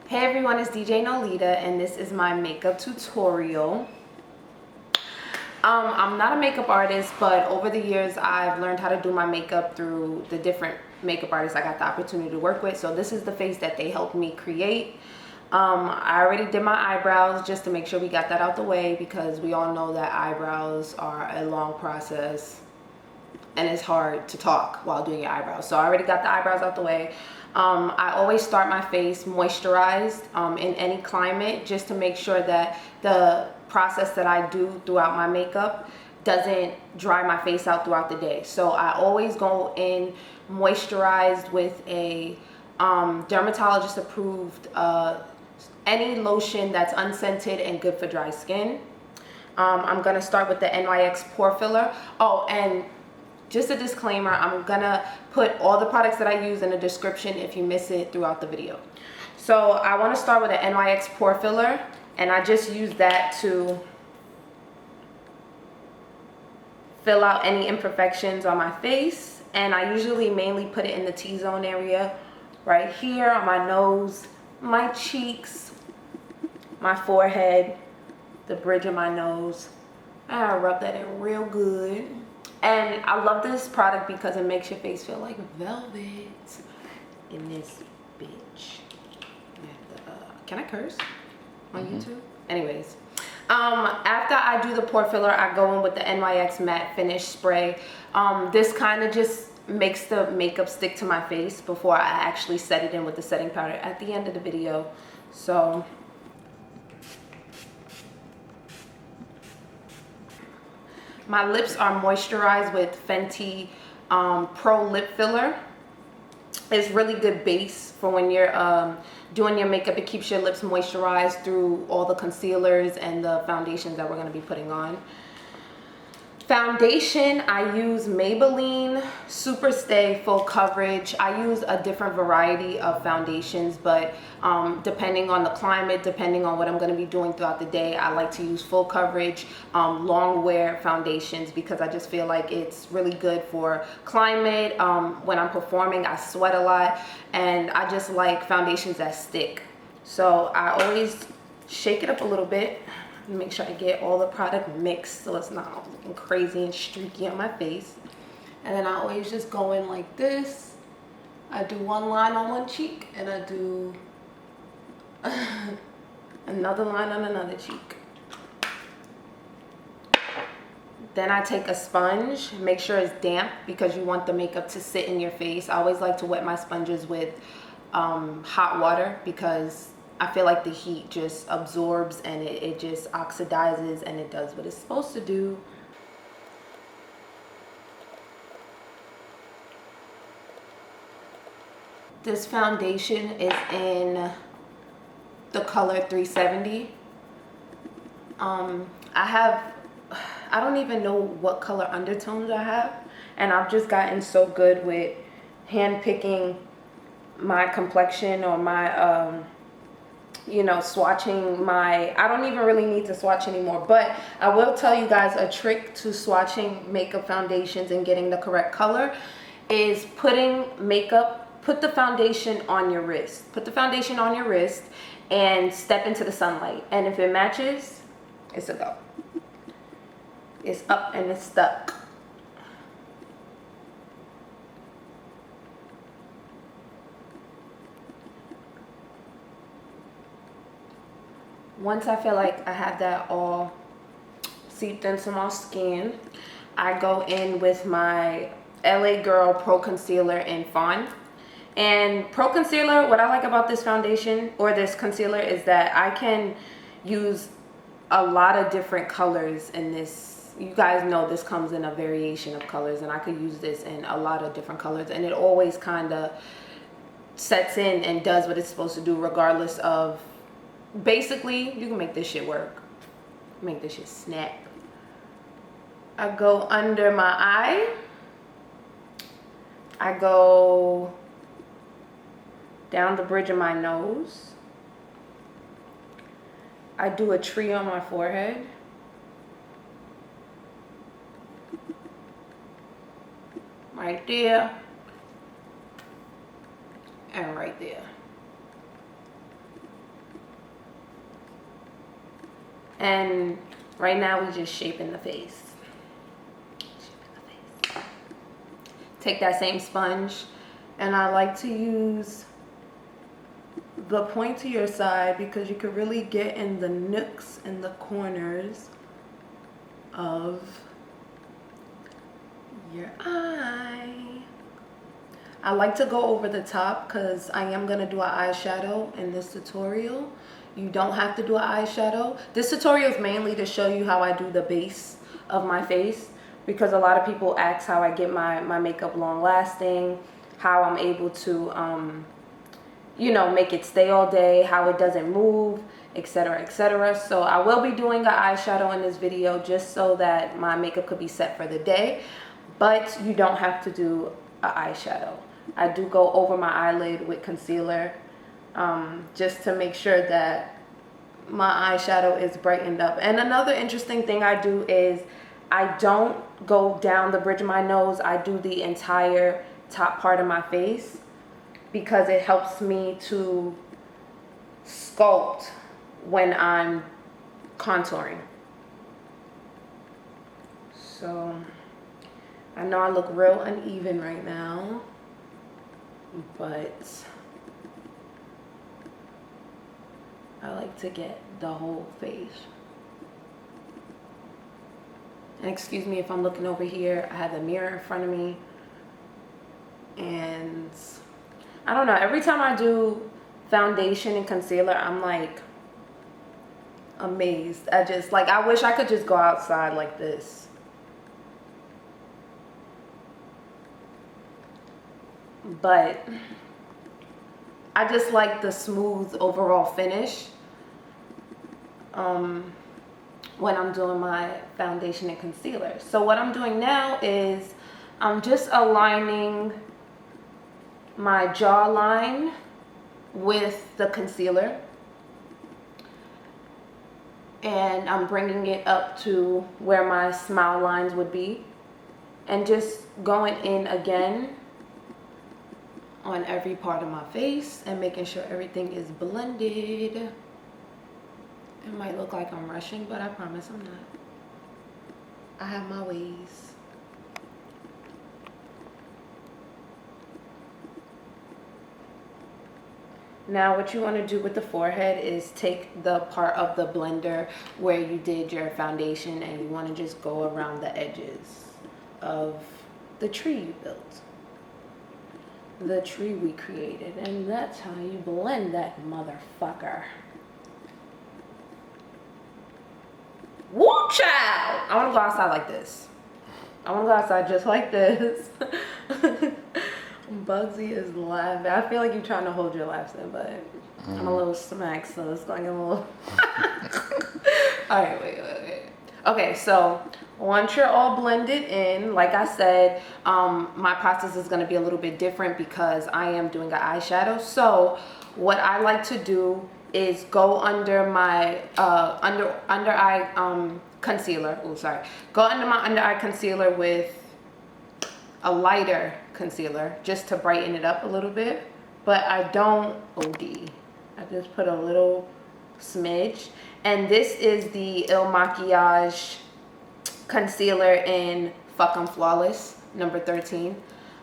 Hey everyone, it's DJ Nolita and this is my makeup tutorial. I'm not a makeup artist, but over the years I've learned how to do my makeup through the different makeup artists I got the opportunity to work with. So this is the face that they helped me create. I already did my eyebrows just to make sure we got that out the way, because we all know that eyebrows are a long process and it's hard to talk while doing your eyebrows. So I already got the eyebrows out the way. I always start my face moisturized in any climate, just to make sure that the process that I do throughout my makeup doesn't dry my face out throughout the day. So I always go in moisturized with a dermatologist approved any lotion that's unscented and good for dry skin. I'm gonna start with the NYX Pore Filler. Oh, and just a disclaimer, I'm gonna put all the products that I use in the description if you miss it throughout the video. So I want to start with an NYX Pore Filler, and I just use that to fill out any imperfections on my face. And I usually mainly put it in the T-zone area, right here on my nose, my cheeks, my forehead, the bridge of my nose. I rub that in real good. And I love this product because it makes your face feel like velvet in this bitch. Can I curse on YouTube? Anyways, after I do the pore filler, I go in with the NYX Matte Finish Spray. This kind of just makes the makeup stick to my face before I actually set it in with the setting powder at the end of the video. So my lips are moisturized with Fenty Pro Lip Filler. It's really good base for when you're doing your makeup. It keeps your lips moisturized through all the concealers and the foundations that we're going to be putting on. Foundation, I use Maybelline Super Stay Full Coverage. I use a different variety of foundations, but depending on the climate, depending on what I'm going to be doing throughout the day, I like to use full coverage, long wear foundations, because I just feel like it's really good for climate. When I'm performing, I sweat a lot, and I just like foundations that stick. So I always shake it up a little bit. Make sure I get all the product mixed so it's not looking crazy and streaky on my face. And then I always just go in like this. I do one line on one cheek, and I do another line on another cheek. Then I take a sponge, make sure it's damp, because you want the makeup to sit in your face. I always like to wet my sponges with hot water, because I feel like the heat just absorbs and it just oxidizes, and it does what it's supposed to do. This foundation is in the color 370. I don't even know what color undertones I have, and I've just gotten so good with hand picking my complexion, or my you know, swatching my, I don't even really need to swatch anymore. But I will tell you guys a trick to swatching makeup foundations and getting the correct color is putting makeup, put the foundation on your wrist. Put the foundation on your wrist and step into the sunlight. And if it matches, it's a go. It's up and it's stuck. Once I feel like I have that all seeped into my skin, I go in with my LA Girl Pro Concealer in FAWN. And Pro Concealer, what I like about this foundation or this concealer is that I can use a lot of different colors in this. You guys know this comes in a variation of colors, and I could use this in a lot of different colors, and it always kind of sets in and does what it's supposed to do, regardless of, basically you can make this shit work, make this shit snap. I go under my eye, I go down the bridge of my nose, I do a tree on my forehead, right there and right there. And right now we just shaping the face. Take that same sponge, and I like to use the pointier side because you can really get in the nooks and the corners of your eye. I like to go over the top because I am going to do an eyeshadow in this tutorial. You don't have to do an eyeshadow. This tutorial is mainly to show you how I do the base of my face, because a lot of people ask how I get my makeup long lasting, how I'm able to you know, make it stay all day, how it doesn't move, etc, etc. So I will be doing an eyeshadow in this video just so that my makeup could be set for the day, but you don't have to do an eyeshadow. I do go over my eyelid with concealer just to make sure that my eyeshadow is brightened up. And another interesting thing I do is I don't go down the bridge of my nose. I do the entire top part of my face because it helps me to sculpt when I'm contouring. So I know I look real uneven right now, but I like to get the whole face. And excuse me if I'm looking over here. I have a mirror in front of me, and I don't know, every time I do foundation and concealer, I'm like amazed. I wish I could just go outside like this. But I just like the smooth overall finish when I'm doing my foundation and concealer. So what I'm doing now is I'm just aligning my jawline with the concealer, and I'm bringing it up to where my smile lines would be, and just going in again on every part of my face and making sure everything is blended. It might look like I'm rushing, but I promise I'm not. I have my ways. Now what you want to do with the forehead is take the part of the blender where you did your foundation, and you want to just go around the edges of the tree you built. The tree we created, and that's how you blend that motherfucker. Woo child! I want to go outside like this. I want to go outside just like this. Bugsy is laughing. I feel like you're trying to hold your laughs in, but I'm a little smacked, so it's going to get a little... Alright, wait. Okay, so once you're all blended in, like I said, my process is going to be a little bit different because I am doing an eyeshadow. So what I like to do is go under my under eye concealer. Oh, sorry. Go under my under eye concealer with a lighter concealer just to brighten it up a little bit, but I don't OD. I just put a little smidge, and this is the Makiage concealer in Fucking Flawless number 13.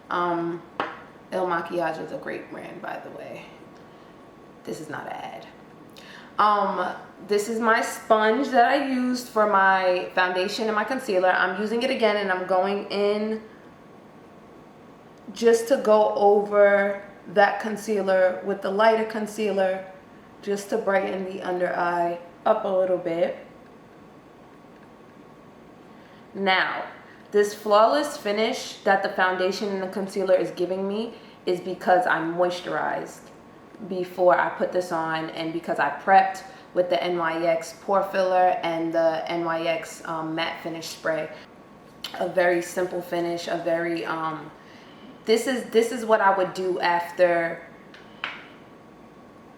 Makiage is a great brand, by the way. This is not an ad. This is my sponge that I used for my foundation and my concealer. I'm using it again, and I'm going in just to go over that concealer with the lighter concealer, just to brighten the under eye up a little bit. Now, this flawless finish that the foundation and the concealer is giving me is because I moisturized before I put this on, and because I prepped with the NYX Pore Filler and the NYX Matte Finish Spray. A very simple finish, a very this is what I would do after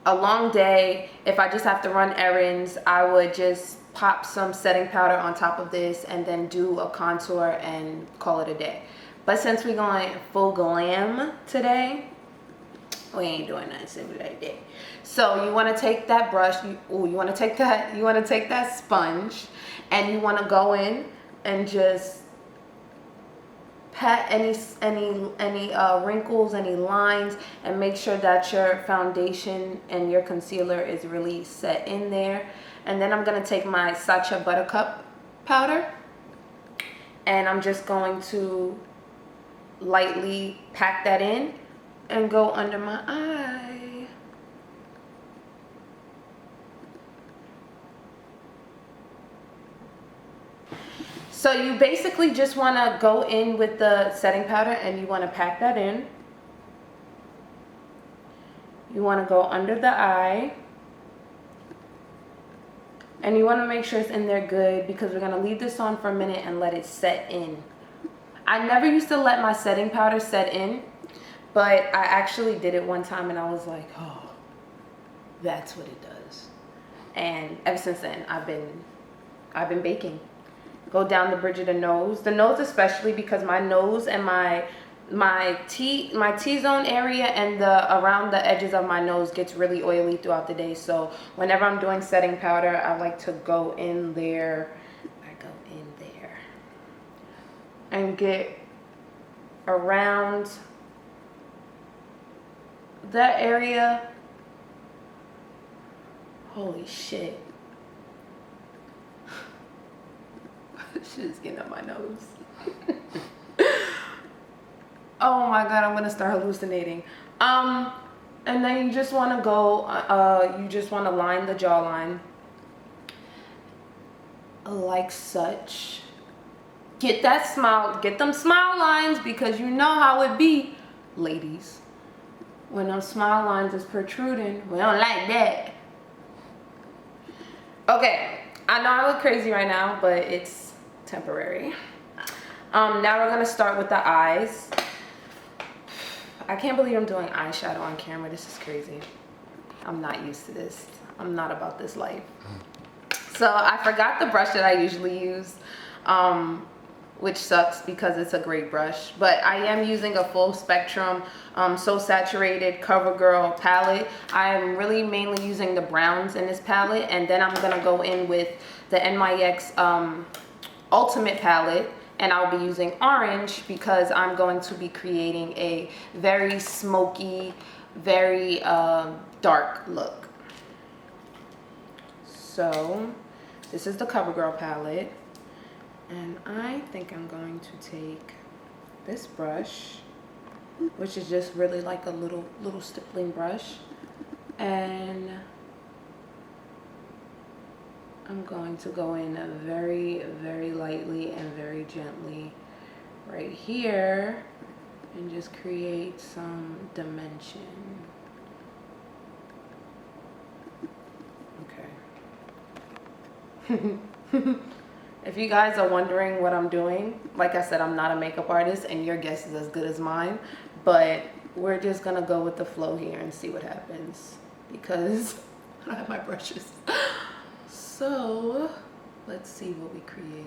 a long day. If I just have to run errands, I would just pop some setting powder on top of this and then do a contour and call it a day. But since we're going full glam today, We ain't doing nothing simple like that. So you want to take that brush, you want to take that sponge, and you want to go in and just pat any wrinkles, any lines, and make sure that your foundation and your concealer is really set in there. And then I'm going to take my Sacha Buttercup powder, and I'm just going to lightly pack that in and go under my eye. So you basically just want to go in with the setting powder and you want to pack that in. You want to go under the eye. And you want to make sure it's in there good, because we're going to leave this on for a minute and let it set in. I never used to let my setting powder set in, but I actually did it one time and I was like, oh, that's what it does. And ever since then, I've been baking. Go down the bridge of the nose especially, because my nose and my T-zone area and around the edges of my nose gets really oily throughout the day. So whenever I'm doing setting powder, I like to go in there. And get around that area. Holy shit. Shit's getting up my nose. Oh my god, I'm gonna start hallucinating. And then you just want to go, you just want to line the jawline like such. Get that smile, get them smile lines, because you know how it be, ladies. When them smile lines is protruding, we don't like that. Okay, I know I look crazy right now, but it's temporary. Now we're gonna start with the eyes. I can't believe I'm doing eyeshadow on camera. This is crazy. I'm not used to this. I'm not about this life. So I forgot the brush that I usually use, which sucks because it's a great brush. But I am using a full spectrum, So Saturated Covergirl palette. I'm really mainly using the browns in this palette. And then I'm gonna go in with the NYX Ultimate palette. And I'll be using orange because I'm going to be creating a very smoky, very dark look. So this is the Covergirl palette. And I think I'm going to take this brush, which is just really like a little stippling brush. And I'm going to go in very, very lightly and very gently right here and just create some dimension. Okay. If you guys are wondering what I'm doing, like I said, I'm not a makeup artist and your guess is as good as mine, but we're just gonna go with the flow here and see what happens because I don't have my brushes. So let's see what we create.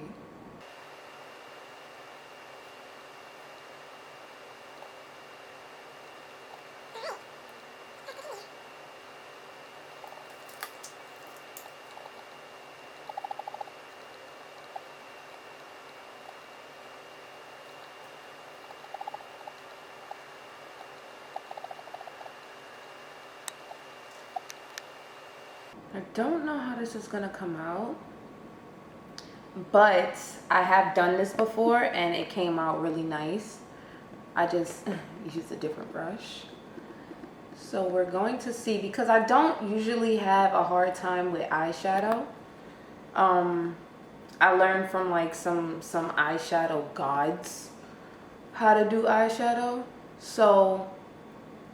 I don't know how this is gonna come out, but I have done this before and it came out really nice. I just used a different brush. So we're going to see, because I don't usually have a hard time with eyeshadow. I learned from like some eyeshadow gods how to do eyeshadow. So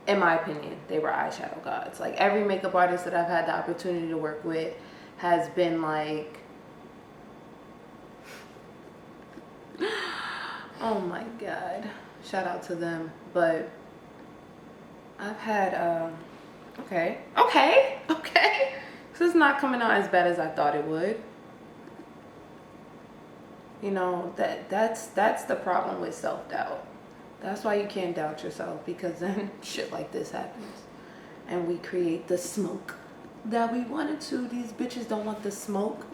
in my opinion, they were eyeshadow gods. Like every makeup artist that I've had the opportunity to work with has been like, oh my God, shout out to them. But I've had, okay. This is not coming out as bad as I thought it would. You know, that's the problem with self-doubt. That's why you can't doubt yourself, because then shit like this happens. And we create the smoke that we wanted to. These bitches don't want the smoke.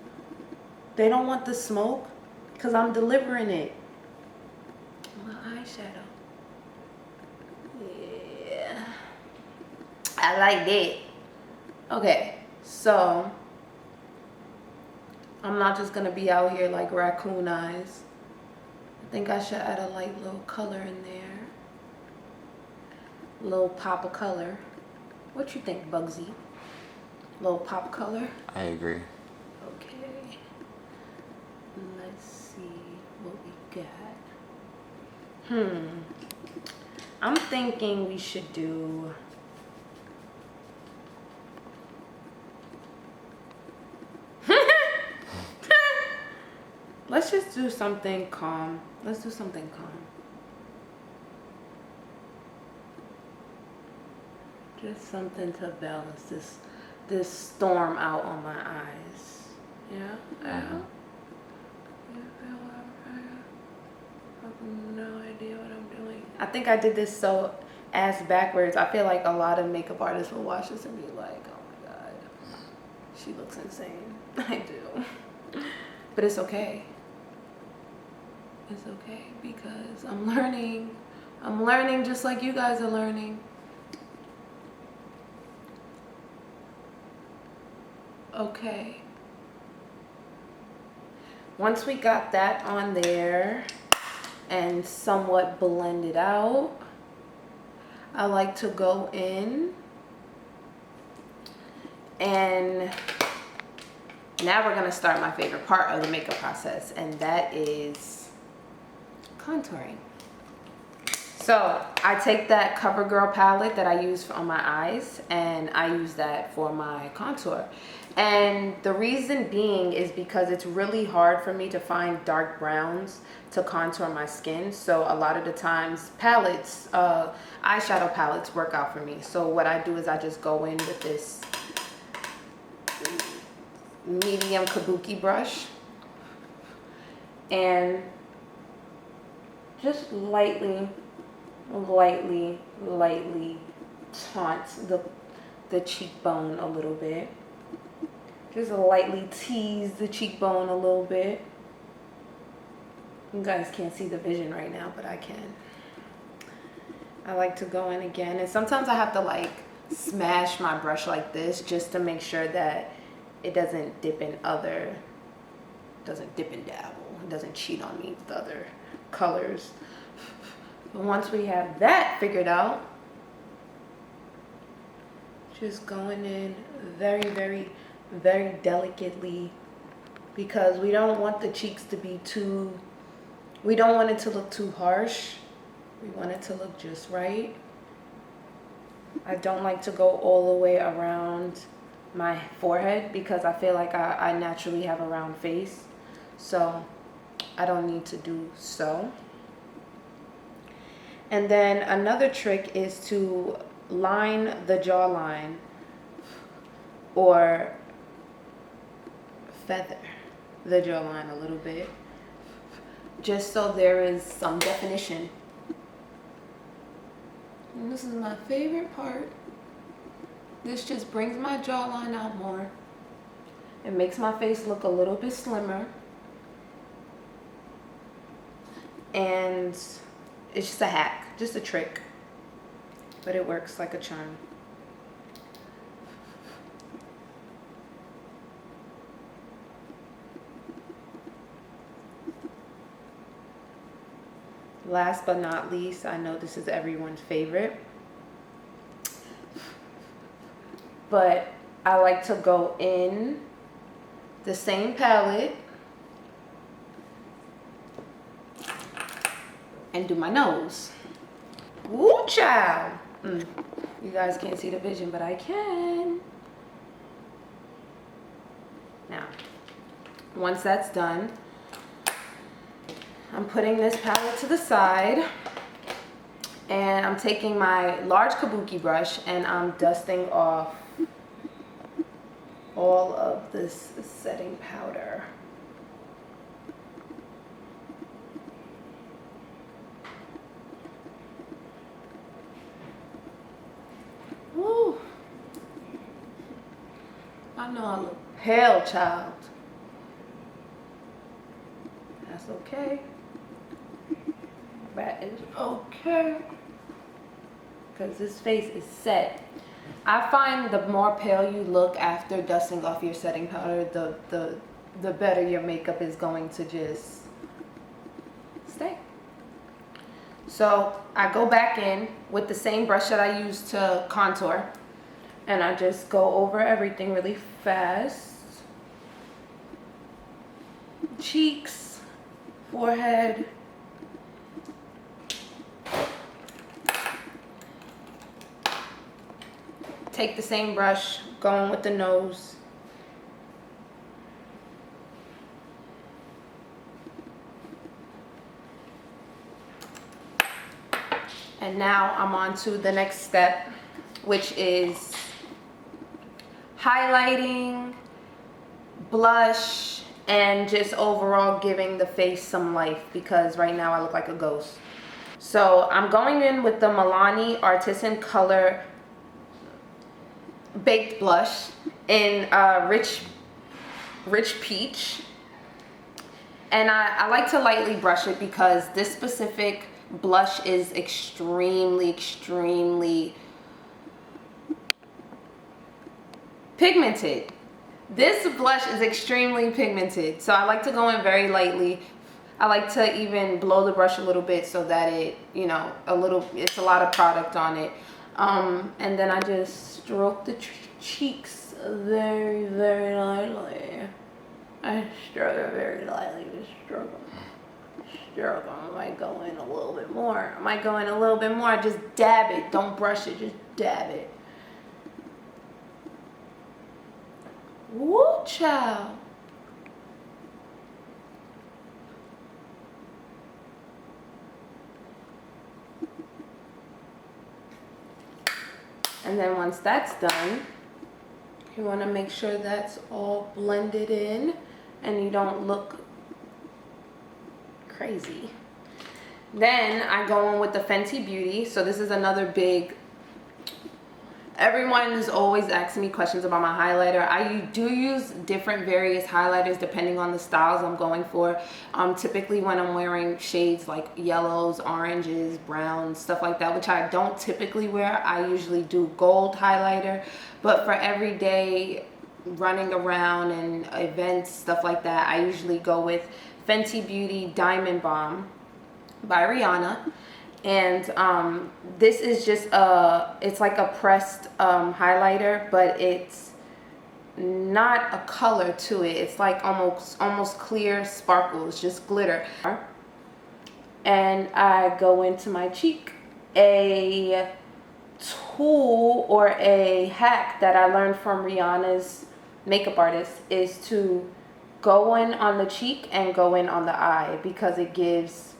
They don't want the smoke because I'm delivering it. My eyeshadow. Yeah. I like that. Okay, so I'm not just gonna be out here like raccoon eyes. I think I should add a light little color in there. A little pop of color. What you think, Bugsy? Little pop color? I agree. Okay. Let's see what we got. I'm thinking we should do... Let's just do something calm. Let's do something calm. Just something to balance this storm out on my eyes. Yeah? I have no idea what I'm doing. I think I did this so ass backwards. I feel like a lot of makeup artists will watch this and be like, oh my god, she looks insane. I do. But it's okay. It's okay because I'm learning. I'm learning just like you guys are learning. Okay. Once we got that on there and somewhat blended out, I like to go in and now we're gonna start my favorite part of the makeup process, and that is contouring. So I take that Covergirl palette that I use on my eyes and I use that for my contour. And the reason being is because it's really hard for me to find dark browns to contour my skin. So a lot of the times palettes, eyeshadow palettes work out for me. So what I do is I just go in with this medium kabuki brush and just lightly taunt the cheekbone a little bit. Just lightly tease the cheekbone a little bit. You guys can't see the vision right now, but I can. I like to go in again, and sometimes I have to like smash my brush like this just to make sure that it doesn't dip and dabble. It doesn't cheat on me with other colors. But once we have that figured out, just going in very delicately, because we don't want the cheeks to be too, we don't want it to look too harsh. We want it to look just right. I don't like to go all the way around my forehead because I feel like I naturally have a round face, so I don't need to do so. And then another trick is to line the jawline or feather the jawline a little bit, just so there is some definition. And this is my favorite part. This just brings my jawline out more. It makes my face look a little bit slimmer. And it's just a hack, just a trick, but it works like a charm. Last but not least, I know this is everyone's favorite, but I like to go in the same palette and do my nose. Woo child! You guys can't see the vision, but I can. Now, once that's done, I'm putting this palette to the side and I'm taking my large kabuki brush and I'm dusting off all of this setting powder. I know I look pale, child. That's okay. That is okay. Because this face is set. I find the more pale you look after dusting off your setting powder, the better your makeup is going to just stay. So I go back in with the same brush that I used to contour, and I just go over everything really fast. Cheeks, forehead, take the same brush, going with the nose. And now I'm on to the next step, which is highlighting, blush, and just overall giving the face some life, because right now I look like a ghost. So I'm going in with the Milani Artisan Color Baked Blush in rich peach, and I like to lightly brush it because this specific blush is extremely pigmented. This blush is extremely pigmented, so I like to go in very lightly. I like to even blow the brush a little bit so that it, you know, it's a lot of product on it. And then I just stroke the cheeks very lightly. I stroke it very lightly, just stroke them. I might go in a little bit more. Just dab it. Don't brush it, just dab it. Woo, child. And then once that's done, you want to make sure that's all blended in and you don't look crazy. Then I go in with the Fenty Beauty. So this is another big, everyone is always asking me questions about my highlighter. I do use different various highlighters depending on the styles I'm going for. Typically when I'm wearing shades like yellows, oranges, browns, stuff like that, which I don't typically wear, I usually do gold highlighter. But for everyday running around and events, stuff like that, I usually go with Fenty Beauty Diamond Bomb by Rihanna. And this is just it's like a pressed highlighter, but it's not a color to it. It's like almost clear sparkles, just glitter. And I go into my cheek. A tool or a hack that I learned from Rihanna's makeup artist is to go in on the cheek and go in on the eye, because it gives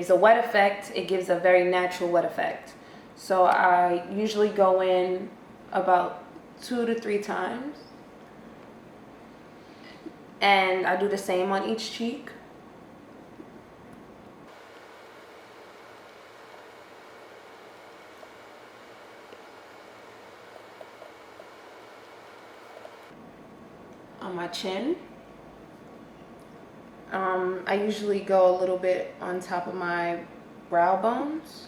a wet effect. It gives a very natural wet effect. So I usually go in about 2 to 3 times. And I do the same on each cheek. On my chin. I usually go a little bit on top of my brow bones.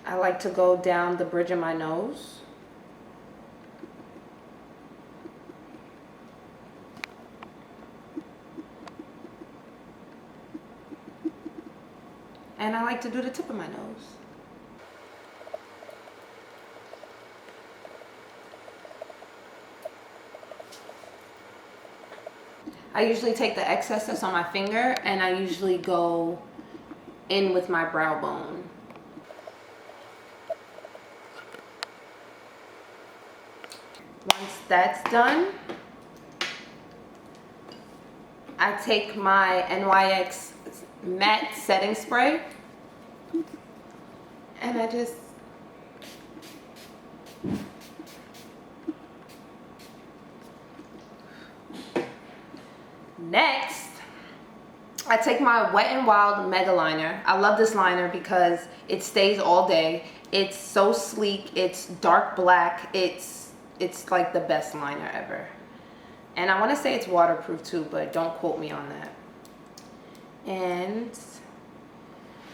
I like to go down the bridge of my nose. And I like to do the tip of my nose. I usually take the excess that's on my finger and I usually go in with my brow bone. Once that's done, I take my NYX matte setting spray and I just next, I I take my Wet n Wild Mega Liner. I love this liner because it stays all day. It's so sleek. It's dark black. It's like the best liner ever. And I want to say it's waterproof too, but don't quote me on that. And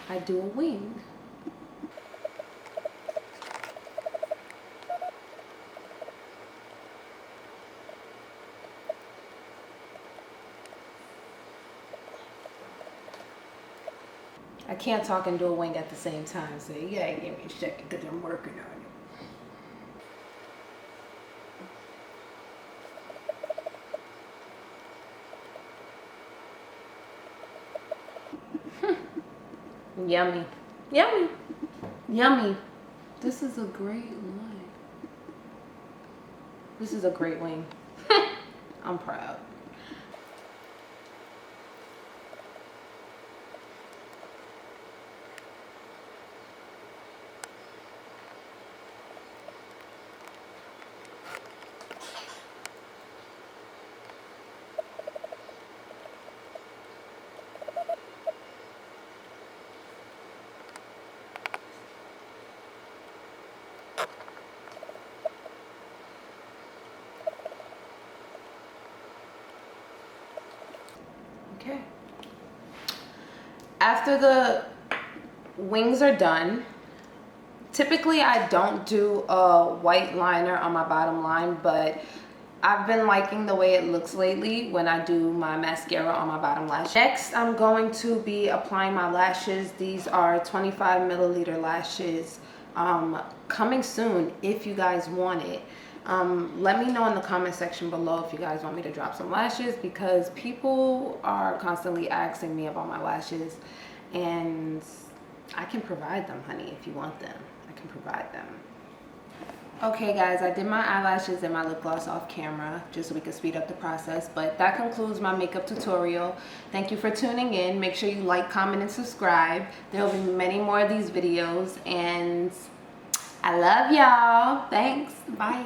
I do a wing. I can't talk and do a wing at the same time, so you gotta give me a second because I'm working on it. Yummy. Yummy. Yummy. This is a great line. This is a great wing. I'm proud. Okay. After the wings are done, typically I don't do a white liner on my bottom line, but I've been liking the way it looks lately when I do my mascara on my bottom lash. Next, I'm going to be applying my lashes. These are 25 milliliter lashes, coming soon if you guys want it. Let me know in the comment section below if you guys want me to drop some lashes, because people are constantly asking me about my lashes, and I can provide them, honey. If you want them, I can provide them. Okay guys, I did my eyelashes and my lip gloss off camera just so we could speed up the process, but that concludes my makeup tutorial. Thank you for tuning in. Make sure you like, comment, and subscribe. There will be many more of these videos, and I love y'all. Thanks. Bye.